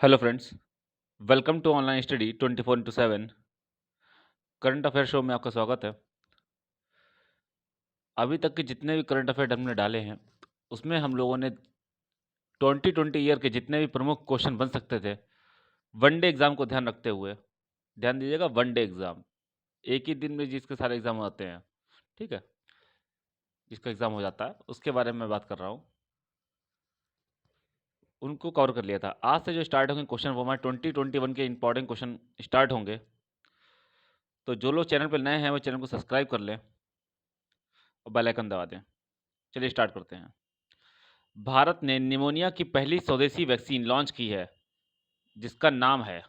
Hello friends, welcome to online study 24/7 current affair show में आपका स्वागत है। अभी तक के जितने भी करंट अफेयर हमने डाले हैं, उसमें हम लोगों ने 2020 ईयर के जितने भी प्रमुख क्वेश्चन बन सकते थे, वनडे एग्ज़ाम को ध्यान रखते हुए, ध्यान दीजिएगा वनडे एग्ज़ाम, एक ही दिन में जिसके सारे एग्ज़ाम होते हैं, ठीक है? जिसका एग्ज़ाम हो जाता है, उसके बारे में बात कर रहा हूँ। उनको कवर कर लिया था। आज से जो स्टार्ट होंगे क्वेश्चन वो हमारे 2021 के इंपॉर्टेंट क्वेश्चन स्टार्ट होंगे। तो जो लोग चैनल पर नए हैं वो चैनल को सब्सक्राइब कर लें और बेल आइकन दबा दें। चलिए स्टार्ट करते हैं। भारत ने निमोनिया की पहली स्वदेशी वैक्सीन लॉन्च की है, जिसका नाम है।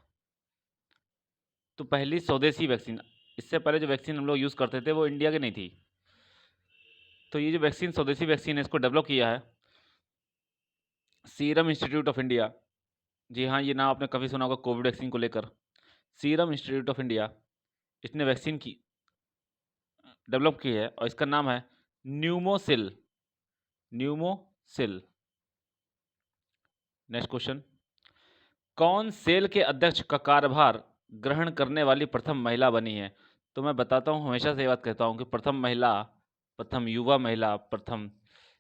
तो पहली स्वदेशी वैक्सीन, इससे पहले जो वैक्सीन हम लोग यूज़ करते थे वो इंडिया की नहीं थी। तो ये जो वैक्सीन स्वदेशी वैक्सीन है, इसको डेवलप किया है सीरम इंस्टीट्यूट ऑफ इंडिया। जी हाँ, ये नाम आपने कभी सुना होगा कोविड वैक्सीन को लेकर। सीरम इंस्टीट्यूट ऑफ इंडिया, इसने वैक्सीन की डेवलप की है और इसका नाम है न्यूमोसिल। न्यूमोसिल। नेक्स्ट क्वेश्चन, कौन सेल के अध्यक्ष का कार्यभार ग्रहण करने वाली प्रथम महिला बनी है? तो मैं बताता हूँ, हमेशा से ये बात कहता हूँ कि प्रथम महिला, प्रथम युवा महिला, प्रथम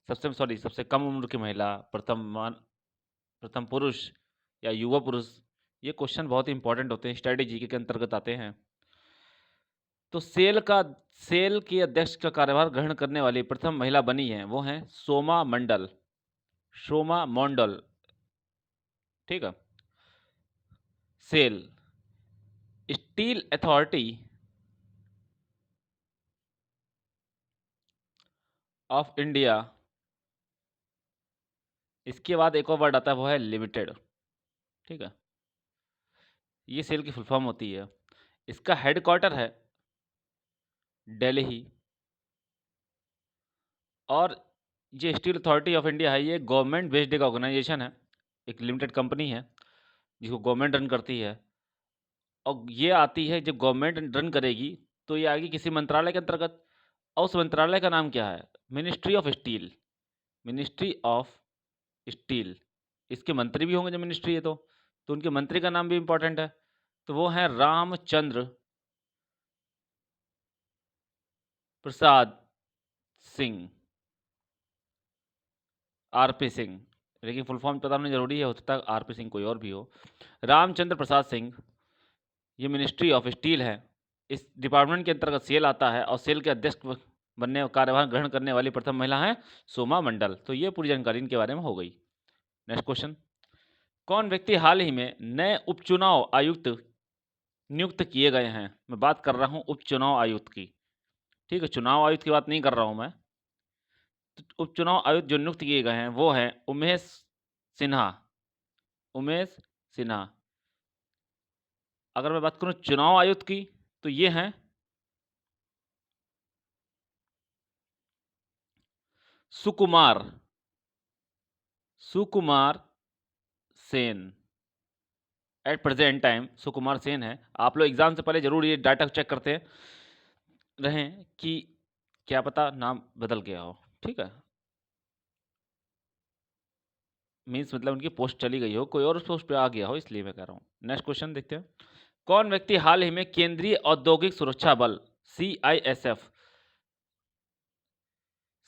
सबसे कम उम्र की महिला, प्रथम पुरुष या युवा पुरुष, ये क्वेश्चन बहुत ही इंपॉर्टेंट होते हैं, स्ट्रेटेजी के अंतर्गत आते हैं। तो सेल के अध्यक्ष का कार्यभार ग्रहण करने वाली प्रथम महिला बनी है, वो हैं सोमा मंडल। ठीक है। SAIL steel authority of India, इसके बाद एक और वर्ड आता है, वो है लिमिटेड। ठीक है। ये सेल की फुल फॉर्म होती है। इसका हेडक्वार्टर है दिल्ली। और ये स्टील अथॉरिटी ऑफ इंडिया है, ये गवर्नमेंट बेस्ड एक ऑर्गेनाइजेशन है, एक लिमिटेड कंपनी है जिसको गवर्नमेंट रन करती है। और ये आती है, जब गवर्नमेंट रन करेगी तो ये आएगी किसी मंत्रालय के अंतर्गत। और उस मंत्रालय का नाम क्या है? Ministry of steel. Ministry of steel. इसके मंत्री भी होंगे जब मिनिस्ट्री है तो उनके मंत्री का नाम भी इंपॉर्टेंट है। तो वो है रामचंद्र प्रसाद सिंह, आरपी सिंह। लेकिन फुल फॉर्म पता होना जरूरी है, हो सकता है आरपी सिंह कोई और भी हो। रामचंद्र प्रसाद सिंह, ये मिनिस्ट्री ऑफ स्टील है। इस डिपार्टमेंट के अंतर्गत सेल आता है और सेल के अध्यक्ष बनने कार्यभार ग्रहण करने वाली प्रथम महिला है सोमा मंडल। तो ये पूरी जानकारी इनके बारे में हो गई। नेक्स्ट क्वेश्चन, कौन व्यक्ति हाल ही में नए उपचुनाव आयुक्त नियुक्त किए गए हैं? मैं बात कर रहा हूं उपचुनाव आयुक्त की। ठीक है, चुनाव आयुक्त की बात नहीं कर रहा हूं मैं। तो उपचुनाव आयुक्त जो नियुक्त किए गए हैं वो हैं उमेश सिन्हा। उमेश सिन्हा। अगर मैं बात करूं चुनाव आयुक्त की, तो ये हैं सुकुमार Sukumar Sen. At present time Sukumar Sen है। आप लोग एग्जाम से पहले जरूर ये डाटा चेक करते रहें कि क्या पता नाम बदल गया हो। ठीक है, मीन्स मतलब उनकी पोस्ट चली गई हो, कोई और उस पोस्ट पे आ गया हो, इसलिए मैं कह रहा हूँ। नेक्स्ट क्वेश्चन देखते हैं, कौन व्यक्ति हाल ही में केंद्रीय औद्योगिक सुरक्षा बल CISF,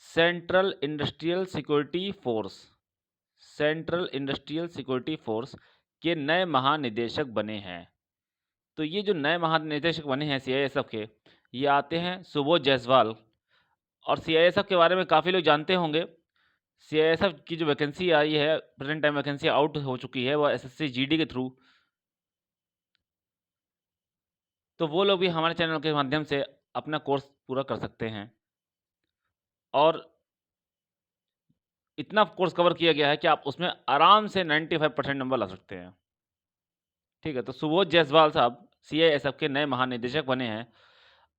central industrial security force, central industrial security force के नए महानिदेशक बने हैं? तो ये जो नए महानिदेशक बने हैं CISF के, ये आते हैं सुबोध जायसवाल। और CISF के बारे में काफ़ी लोग जानते होंगे। CISF की जो वैकेंसी आई है, प्रेजेंट टाइम वैकेंसी आउट हो चुकी है, वो SSC GD के थ्रू। तो वो लोग भी हमारे चैनल के माध्यम से अपना कोर्स पूरा कर सकते हैं। और इतना कोर्स कवर किया गया है कि आप उसमें आराम से 95% नंबर ला सकते हैं। ठीक है, तो सुबोध जायसवाल साहब CISF के नए महानिदेशक बने हैं।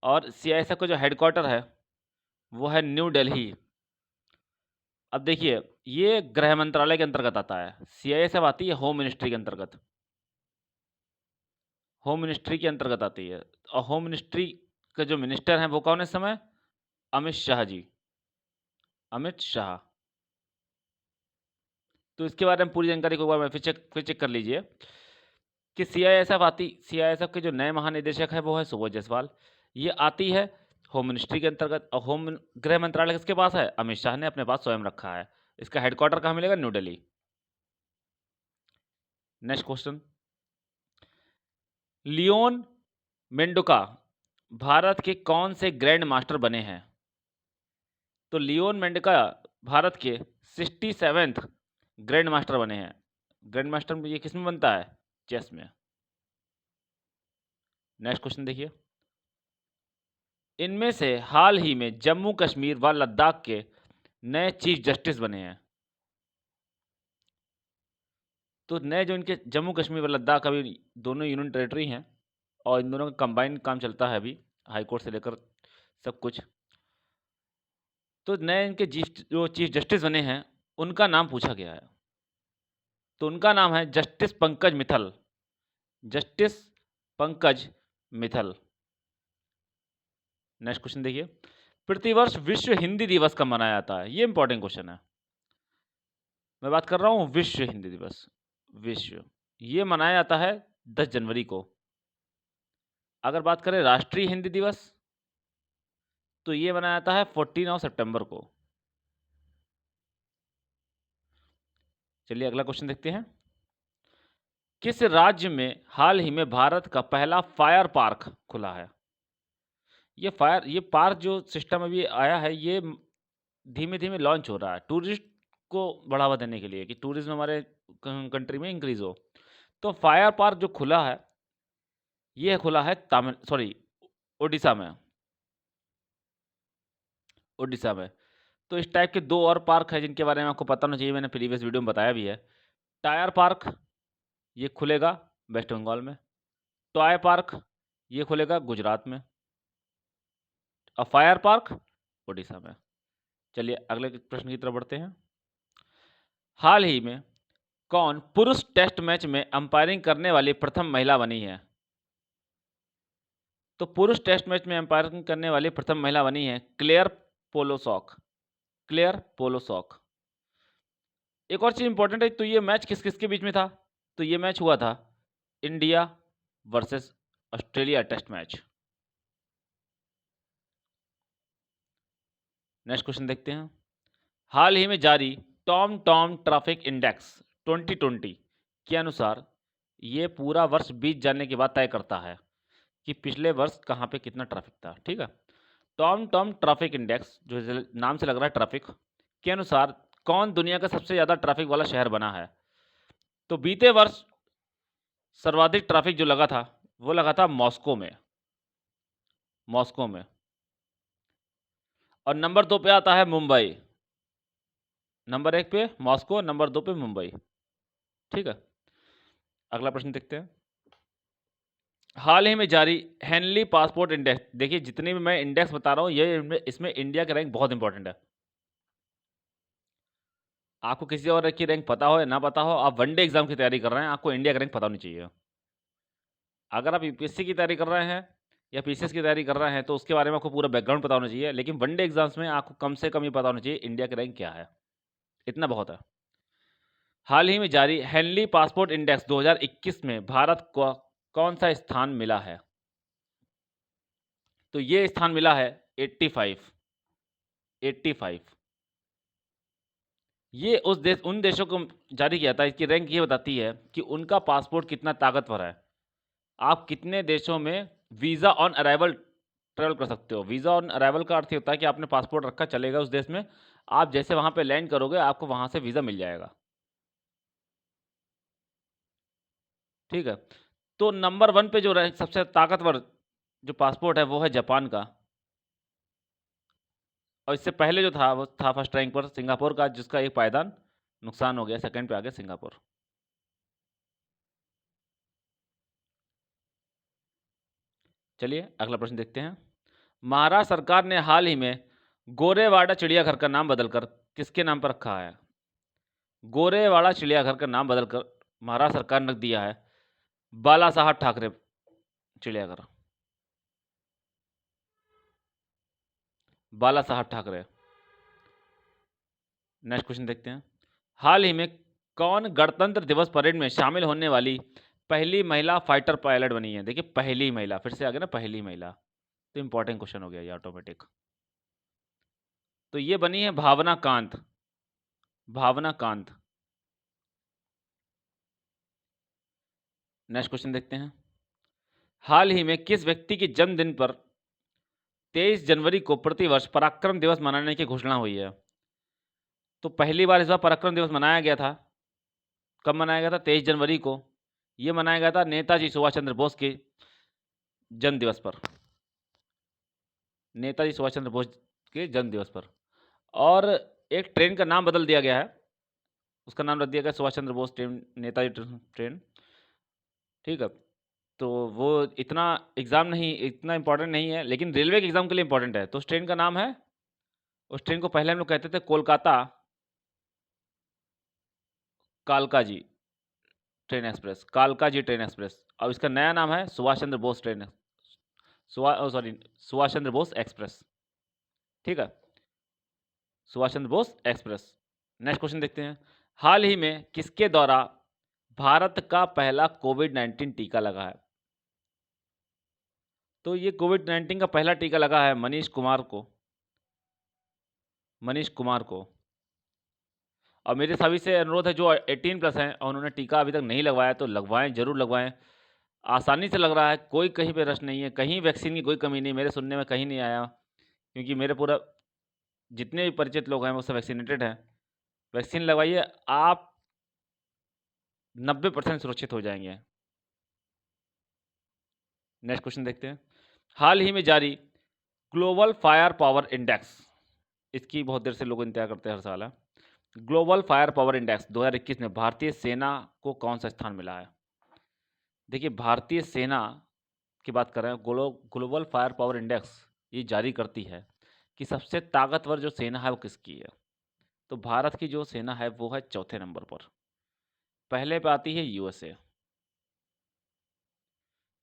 और CISF का जो हेडक्वार्टर है वो है न्यू दिल्ली। अब देखिए, ये गृह मंत्रालय के अंतर्गत आता है। CISF आती है होम मिनिस्ट्री के अंतर्गत। होम मिनिस्ट्री के अंतर्गत आती है। और होम मिनिस्ट्री का जो मिनिस्टर हैं वो कौन है इस समय? अमित शाह जी। अमित शाह। तो इसके बारे में पूरी जानकारी को एक बार मैं फिर चेक कर लीजिए कि सीआईएसएफ के जो नए महानिदेशक है वो है सुबोध जायसवाल। ये आती है होम मिनिस्ट्री के अंतर्गत, और गृह मंत्रालय किसके पास है? अमित शाह ने अपने पास स्वयं रखा है। इसका हेडक्वार्टर कहाँ मिलेगा? न्यू दिल्ली। नेक्स्ट क्वेश्चन, लियोन मेंडोका भारत के कौन से ग्रैंड मास्टर बने हैं? तो लियोन मेंडोका भारत के 67th ग्रैंड मास्टर बने हैं। ग्रैंड मास्टर में ये किस में बनता है? चेस में। नेक्स्ट क्वेश्चन देखिए, इनमें से हाल ही में जम्मू कश्मीर व लद्दाख के नए चीफ जस्टिस बने हैं। तो नए जो इनके जम्मू कश्मीर व लद्दाख अभी दोनों यूनियन टेरिटरी हैं और इन दोनों का कंबाइन काम चलता है अभी, हाई कोर्ट से लेकर सब कुछ। तो नए इनके जो चीफ जस्टिस बने हैं उनका नाम पूछा गया है। तो उनका नाम है justice Pankaj Mittal. Justice Pankaj Mittal. Next question देखिए, प्रतिवर्ष विश्व हिंदी दिवस कब मनाया जाता है? ये इंपॉर्टेंट क्वेश्चन है। मैं बात कर रहा हूँ विश्व हिंदी दिवस। विश्व ये मनाया जाता है 10 जनवरी को। अगर बात करें राष्ट्रीय हिंदी दिवस तो ये मनाया जाता है 14 सितंबर को। चलिए अगला क्वेश्चन देखते हैं, किस राज्य में हाल ही में भारत का पहला फायर पार्क खुला है? ये पार्क जो सिस्टम अभी आया है ये धीमे धीमे लॉन्च हो रहा है टूरिस्ट को बढ़ावा देने के लिए कि टूरिज्म हमारे कंट्री में इंक्रीज हो। तो फायर पार्क जो खुला है ये खुला है उड़ीसा में। उड़ीसा में। तो इस टाइप के 2 और पार्क है जिनके बारे में आपको पता होना चाहिए, मैंने प्रीवियस वीडियो में बताया भी है। टायर पार्क ये खुलेगा वेस्ट बंगाल में, टॉय पार्क ये खुलेगा गुजरात में, और फायर पार्क उड़ीसा में। चलिए अगले प्रश्न की तरफ बढ़ते हैं, हाल ही में कौन पुरुष टेस्ट मैच में अंपायरिंग करने वाली प्रथम महिला बनी है? तो पुरुष टेस्ट मैच में अंपायरिंग करने वाली प्रथम महिला बनी है क्लेयर पोलोसॉक। क्लेयर पोलोसॉक। एक और चीज इंपॉर्टेंट है, तो ये मैच किस किस के बीच में था? तो ये मैच हुआ था India versus Australia test match. Next question देखते हैं, हाल ही में जारी टॉम टॉम ट्रैफिक इंडेक्स 2020 के अनुसार ये पूरा वर्ष बीत जाने के बाद तय करता है कि पिछले वर्ष कहाँ पे कितना ट्रैफिक था। ठीक है, टॉम टॉम ट्रैफिक इंडेक्स जो नाम से लग रहा है ट्रैफिक के अनुसार कौन दुनिया का सबसे ज़्यादा ट्रैफिक वाला शहर बना है? तो बीते वर्ष सर्वाधिक ट्रैफिक जो लगा था वो लगा था मॉस्को में। मॉस्को में। और नंबर 2 पे आता है मुंबई। नंबर 1 पे मॉस्को, नंबर 2 पे मुंबई। ठीक है, अगला प्रश्न देखते हैं, हाल ही में जारी हेनली पासपोर्ट इंडेक्स। देखिए जितने भी मैं इंडेक्स बता रहा हूँ ये इसमें इंडिया का रैंक बहुत इंपॉर्टेंट है। आपको किसी और की रैंक पता हो या ना पता हो, आप वनडे एग्जाम की तैयारी कर रहे हैं, आपको इंडिया का रैंक पता होनी चाहिए। अगर आप यूपीएससी की तैयारी कर रहे हैं या पीसीएस की तैयारी कर रहे हैं तो उसके बारे में आपको पूरा बैकग्राउंड पता होना चाहिए, लेकिन वनडे एग्जाम्स में आपको कम से कम ये पता होना चाहिए इंडिया का रैंक क्या है। इतना बहुत है। हाल ही में जारी हेनली पासपोर्ट इंडेक्स 2021 में भारत को कौन सा स्थान मिला है? तो ये स्थान मिला है 85। 85 ये उन देशों को जारी किया था। इसकी रैंक ये बताती है कि उनका पासपोर्ट कितना ताकतवर है। आप कितने देशों में वीज़ा ऑन अराइवल ट्रेवल कर सकते हो। वीज़ा ऑन अराइवल का अर्थ ये होता है कि आपने पासपोर्ट रखा, चलेगा उस देश में, आप जैसे वहाँ पे लैंड करोगे आपको वहाँ से वीज़ा मिल जाएगा। ठीक है, तो नंबर 1 पे जो सबसे ताकतवर जो पासपोर्ट है वो है जापान का, और इससे पहले जो था वो था फर्स्ट रैंक पर सिंगापुर का, जिसका एक पायदान नुकसान हो गया। सेकंड पे आ गया सिंगापुर। चलिए अगला प्रश्न देखते हैं, महाराष्ट्र सरकार ने हाल ही में गोरेवाड़ा चिड़ियाघर का नाम बदलकर किसके नाम पर रखा है? गोरेवाड़ा चिड़ियाघर का नाम बदलकर महाराष्ट्र सरकार ने दिया है बाला साहब ठाकरे चिड़ियाघर। बाला साहब ठाकरे। नेक्स्ट क्वेश्चन देखते हैं, हाल ही में कौन गणतंत्र दिवस परेड में शामिल होने वाली पहली महिला फाइटर पायलट बनी है? देखिए पहली महिला, फिर से आ गया ना पहली महिला, तो इंपॉर्टेंट क्वेश्चन हो गया ये ऑटोमेटिक। तो ये बनी है भावना कांत। भावना कांत। नेक्स्ट क्वेश्चन देखते हैं। हाल ही में किस व्यक्ति के जन्मदिन पर 23 जनवरी को प्रतिवर्ष पराक्रम दिवस मनाने की घोषणा हुई है? तो पहली बार इस बार पराक्रम दिवस मनाया गया था। कब मनाया गया था? 23 जनवरी को। यह मनाया गया था नेताजी सुभाष चंद्र बोस के जन्म दिवस पर। नेताजी सुभाष चंद्र बोस के जन्म दिवस पर। और एक ट्रेन का नाम बदल दिया गया है, उसका नाम रख दिया गया सुभाष चंद्र बोस ट्रेन, नेताजी ट्रेन। ठीक है, तो वो इतना एग्ज़ाम नहीं, इतना इंपॉर्टेंट नहीं है, लेकिन रेलवे के एग्ज़ाम के लिए इंपॉर्टेंट है। तो उस ट्रेन का नाम है, उस ट्रेन को पहले हम लोग कहते थे Kolkata Kalkaji train express, Kalkaji train express. अब इसका नया नाम है सुभाष चंद्र बोस ट्रेन, सुभाष चंद्र बोस एक्सप्रेस। ठीक है, Subhash Chandra Bose express. Next question देखते हैं। हाल ही में किसके द्वारा भारत का पहला कोविड-19 टीका लगा है? तो ये कोविड-19 का पहला टीका लगा है मनीष कुमार को। मनीष कुमार को। और मेरे सभी से अनुरोध है जो 18 प्लस हैं और उन्होंने टीका अभी तक नहीं लगवाया तो लगवाएं, जरूर लगवाएं। आसानी से लग रहा है, कोई कहीं पे रश नहीं है, कहीं वैक्सीन की कोई कमी नहीं, मेरे सुनने में कहीं नहीं आया, क्योंकि मेरे पूरा जितने भी परिचित लोग हैं वो सब वैक्सीनेटेड हैं। वैक्सीन लगवाइए, आप 90% सुरक्षित हो जाएंगे। नेक्स्ट क्वेश्चन देखते हैं। हाल ही में जारी ग्लोबल फायर पावर इंडेक्स, इसकी बहुत देर से लोग इंतजार करते हैं हर साल है। ग्लोबल फायर पावर इंडेक्स 2021 में भारतीय सेना को कौन सा स्थान मिला है? देखिए भारतीय सेना की बात कर रहे हैं, ग्लोबल फायर पावर इंडेक्स ये जारी करती है कि सबसे ताकतवर जो सेना है वो किसकी है। तो भारत की जो सेना है वो है चौथे नंबर पर। पहले पे आती है यूएसए,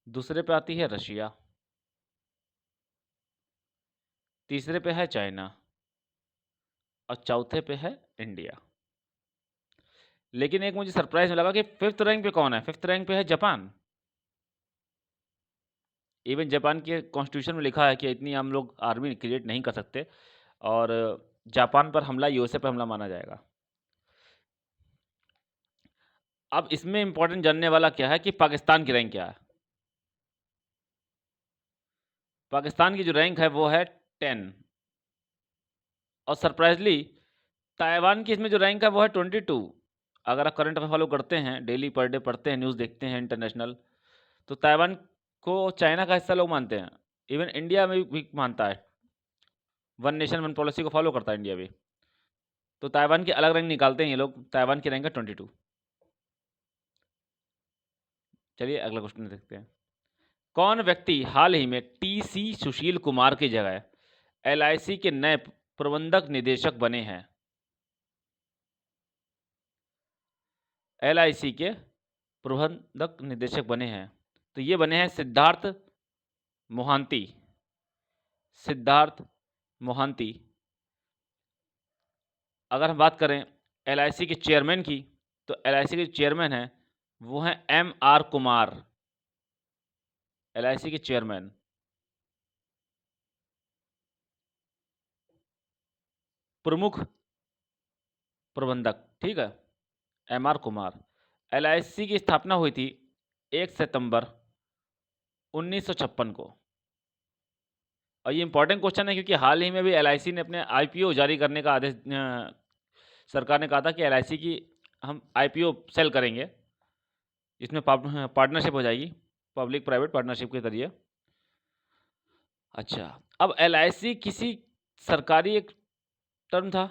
दूसरे पे आती है रशिया, तीसरे पे है चाइना और चौथे पे है इंडिया। लेकिन एक मुझे सरप्राइज लगा कि फिफ्थ रैंक पे कौन है? फिफ्थ रैंक पे है जापान। इवन जापान के कॉन्स्टिट्यूशन में लिखा है कि इतनी हम लोग आर्मी क्रिएट नहीं कर सकते और जापान पर हमला यूएसए पर हमला माना जाएगा। अब इसमें इंपॉर्टेंट जानने वाला क्या है कि पाकिस्तान की रैंक क्या है। पाकिस्तान की जो रैंक है वो है 10 और सरप्राइजली ताइवान की इसमें जो रैंक है वो है 22। अगर आप करंट अफेयर फॉलो करते हैं, डेली पर डे पढ़ते हैं, न्यूज़ देखते हैं इंटरनेशनल, तो ताइवान को चाइना का हिस्सा लोग मानते हैं, इवन इंडिया में भी मानता है। वन नेशन वन पॉलिसी को फॉलो करता है इंडिया भी। तो ताइवान की अलग रैंक निकालते हैं ये लोग, ताइवान की रैंक है 22। चलिए अगला क्वेश्चन देखते हैं। कौन व्यक्ति हाल ही में टीसी सुशील कुमार की जगह एलआईसी के नए प्रबंधक निदेशक बने हैं? एलआईसी के प्रबंधक निदेशक बने हैं, तो ये बने हैं सिद्धार्थ मोहांती। सिद्धार्थ मोहांती। अगर हम बात करें एलआईसी के चेयरमैन की, तो एलआईसी के चेयरमैन हैं वो हैं एमआर कुमार। एलआईसी के चेयरमैन प्रमुख प्रबंधक, ठीक है, एमआर कुमार। एलआईसी की स्थापना हुई थी 1 सितंबर 1956 को। और ये इंपॉर्टेंट क्वेश्चन है क्योंकि हाल ही में भी एलआईसी ने अपने आईपीओ जारी करने का आदेश, सरकार ने कहा था कि एलआईसी की हम आईपीओ सेल करेंगे, इसमें पार्टनरशिप हो जाएगी, पब्लिक प्राइवेट पार्टनरशिप के जरिए। अच्छा, अब एलआईसी किसी सरकारी एक टर्म था,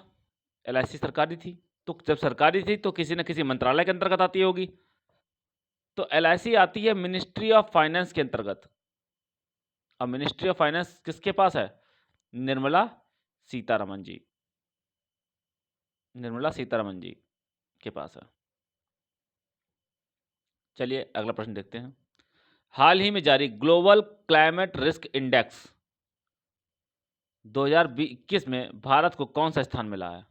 एलआईसी सरकारी थी, तो जब सरकारी थी तो किसी न किसी मंत्रालय के अंतर्गत आती होगी। तो एलआईसी आती है मिनिस्ट्री ऑफ फाइनेंस के अंतर्गत। अब मिनिस्ट्री ऑफ फाइनेंस किसके पास है? निर्मला सीतारमन जी। निर्मला सीतारमन जी के पास है। चलिए अगला प्रश्न देखते हैं। हाल ही में जारी ग्लोबल क्लाइमेट रिस्क इंडेक्स 2021 में भारत को कौन सा स्थान मिला है?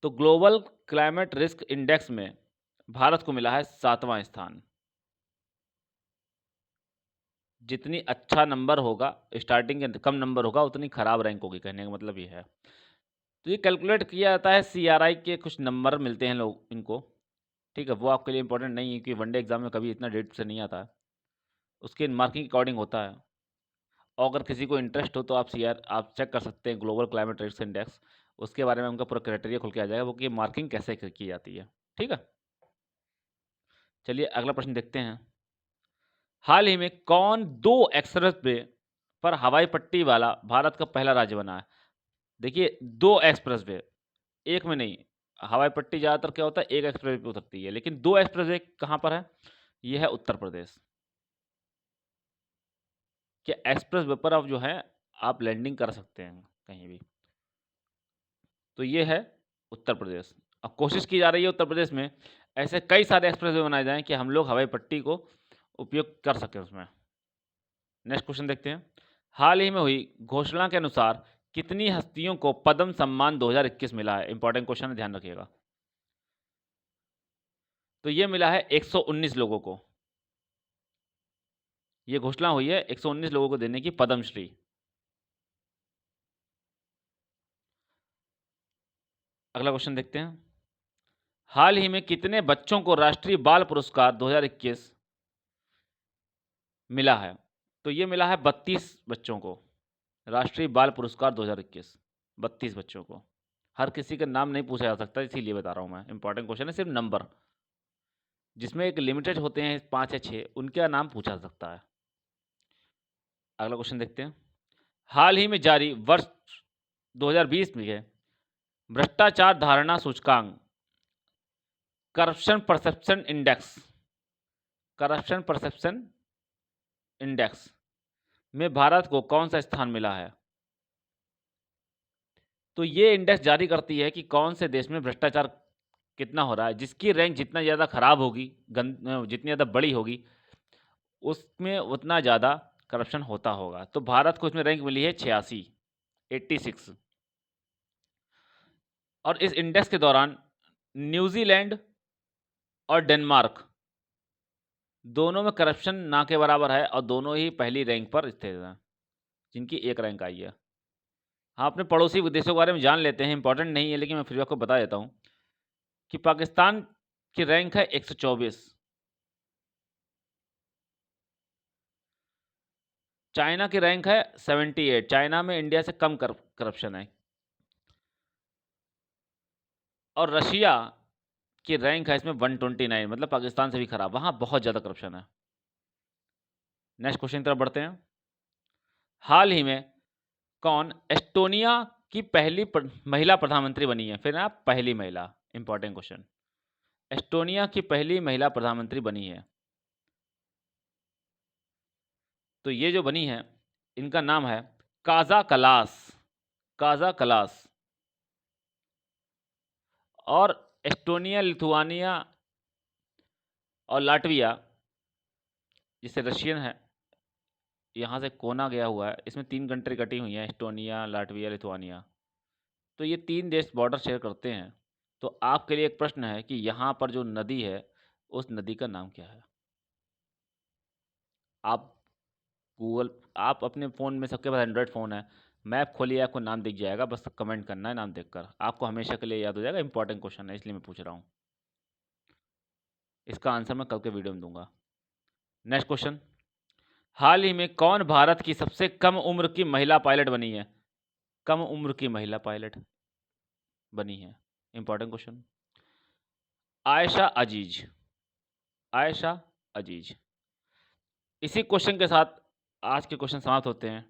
तो ग्लोबल क्लाइमेट रिस्क इंडेक्स में भारत को मिला है 7वां स्थान। जितनी अच्छा नंबर होगा, स्टार्टिंग के कम नंबर होगा, उतनी खराब रैंक होगी, कहने का मतलब ये है। तो ये कैलकुलेट किया जाता है, CRI के कुछ नंबर मिलते हैं लोग इनको, ठीक है। वो आपके लिए इंपॉर्टेंट नहीं है, क्योंकि वनडे एग्जाम में कभी इतना डेट से नहीं आता है, उसके मार्किंग के अकॉर्डिंग होता है। और अगर किसी को इंटरेस्ट हो तो आप चेक कर सकते हैं ग्लोबल क्लाइमेट रिस्क इंडेक्स, उसके बारे में उनका पूरा क्राइटेरिया खुल के आ जाएगा, वो कि मार्किंग कैसे की जाती है, ठीक है। चलिए अगला प्रश्न देखते हैं। हाल ही में कौन 2 एक्सप्रेस वे पर हवाई पट्टी वाला भारत का पहला राज्य बना है? देखिए 2 एक्सप्रेस वे, एक में नहीं। हवाई पट्टी ज़्यादातर क्या होता है, एक एक्सप्रेस वे पे उतरती है, लेकिन 2 एक्सप्रेस वे कहाँ पर है? ये है उत्तर प्रदेश। कि एक्सप्रेस वे पर अब जो है आप लैंडिंग कर सकते हैं कहीं भी। तो ये है उत्तर प्रदेश। अब कोशिश की जा रही है उत्तर प्रदेश में ऐसे कई सारे एक्सप्रेस वे बनाए जाएं कि हम लोग हवाई पट्टी को उपयोग कर सकें उसमें। नेक्स्ट क्वेश्चन देखते हैं। हाल ही में हुई घोषणा के अनुसार कितनी हस्तियों को पद्म सम्मान 2021 मिला है? इंपॉर्टेंट क्वेश्चन है, ध्यान रखिएगा। तो ये मिला है 119 लोगों को। ये घोषणा हुई है 119 लोगों को देने की पद्मश्री। अगला क्वेश्चन देखते हैं। हाल ही में कितने बच्चों को राष्ट्रीय बाल पुरस्कार 2021 मिला है? तो ये मिला है 32 बच्चों को राष्ट्रीय बाल पुरस्कार 2021। 32 बच्चों को। हर किसी का नाम नहीं पूछा जा सकता, इसीलिए बता रहा हूँ मैं। इंपॉर्टेंट क्वेश्चन है, सिर्फ नंबर, जिसमें एक लिमिटेड होते हैं 5 या 6, उनका नाम पूछा जा सकता है। अगला क्वेश्चन देखते हैं। हाल ही में जारी वर्ष 2020 में भ्रष्टाचार धारणा सूचकांक, corruption perception index, corruption perception index में भारत को कौन सा स्थान मिला है? तो ये इंडेक्स जारी करती है कि कौन से देश में भ्रष्टाचार कितना हो रहा है। जिसकी रैंक जितना ज़्यादा खराब होगी, जितनी ज़्यादा बड़ी होगी, उसमें उतना ज़्यादा करप्शन होता होगा। तो भारत को इसमें रैंक मिली है 86, 86। और इस इंडेक्स के दौरान न्यूजीलैंड और डेनमार्क दोनों में करप्शन ना के बराबर है, और दोनों ही पहली रैंक पर स्थित हैं, जिनकी एक रैंक आई है। हाँ, अपने पड़ोसी देशों के बारे में जान लेते हैं, इंपॉर्टेंट नहीं है, लेकिन मैं फिर भी आपको बता देता हूँ कि पाकिस्तान की रैंक है 124, चाइना की रैंक है 78। चाइना में इंडिया से कम करप्शन है। और रशिया की रैंक है इसमें 129, मतलब पाकिस्तान से भी खराब, वहाँ बहुत ज़्यादा करप्शन है। नेक्स्ट क्वेश्चन की तरफ बढ़ते हैं। हाल ही में कौन एस्टोनिया की पहली महिला प्रधानमंत्री बनी है? फिर ना पहली महिला, इंपॉर्टेंट क्वेश्चन। एस्टोनिया की पहली महिला प्रधानमंत्री बनी है। तो ये जो बनी है, इनका नाम है काजा कलास, काजा कलास। और एस्टोनिया, लिथुआनिया और लाटविया, जिसे रशियन है, यहाँ से कोना गया हुआ है, इसमें 3 कंट्री कटी हुई हैं, एस्टोनिया, लाटविया, लिथुआनिया। तो ये 3 देश बॉर्डर शेयर करते हैं। तो आपके लिए एक प्रश्न है कि यहाँ पर जो नदी है, उस नदी का नाम क्या है? आप गूगल, आप अपने फ़ोन में, सबके पास एंड्रॉयड फ़ोन है, मैप खोलिए, आपको नाम दिख जाएगा, बस कमेंट करना है नाम देखकर, आपको हमेशा के लिए याद हो जाएगा। इंपॉर्टेंट क्वेश्चन है, इसलिए मैं पूछ रहा हूँ। इसका आंसर मैं कल के वीडियो में दूंगा। Next question. हाल ही में कौन भारत की सबसे कम उम्र की महिला पायलट बनी है? कम उम्र की महिला पायलट बनी है, इंपॉर्टेंट क्वेश्चन। आयशा अजीज, आयशा अजीज। इसी क्वेश्चन के साथ आज के क्वेश्चन समाप्त होते हैं।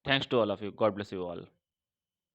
Thanks to all of you, God bless you all.